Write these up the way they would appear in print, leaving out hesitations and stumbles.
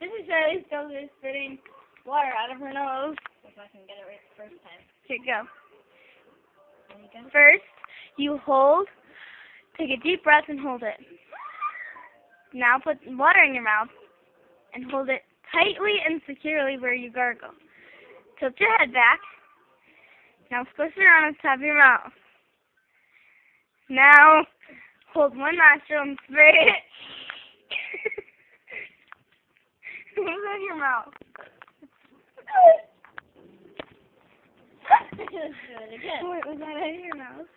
This is Charlie's Gozer spitting water out of her nose. If I can get it right the first time. Here you go. First, you take a deep breath and hold it. Now put water in your mouth and hold it tightly and securely where you gargle. Tilt your head back. Now squish it around the top of your mouth. Now hold one nostril and spray it. What's in your mouth? Wait, was that out of your mouth?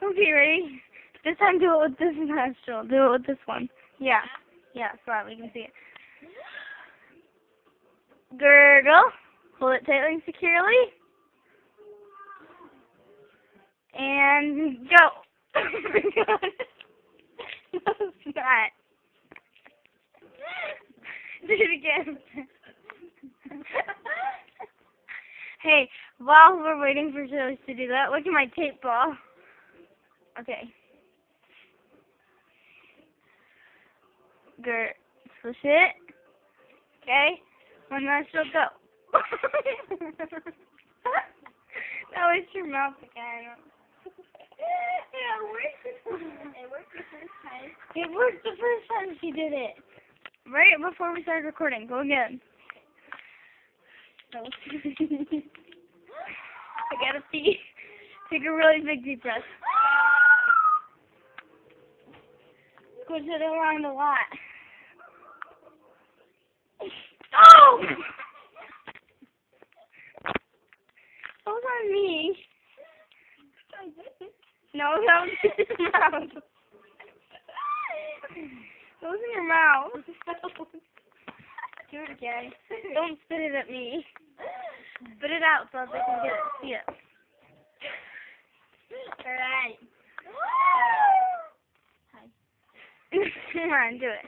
Okay, ready? This time do it with this nostril. Do it with this one. Yeah. Yeah, so that we can see it. Gurgle. Hold it tightly and securely. And go. Oh my god. No, it's not. Do it again. Hey, while we're waiting for Charlie to do that, look at my tape ball. Okay. Push it. Okay. One nostril, go. Now it's your mouth again. It worked the first time. It worked the first time she did it. Right before we started recording. Go again. I gotta pee. Take a really big deep breath. Squish it around a lot. Oh! That was on me. No, that was in your mouth. That was in your mouth. Do it again. Don't spit it at me. Spit it out so they can see it. Alright. Hi. Come on, do it.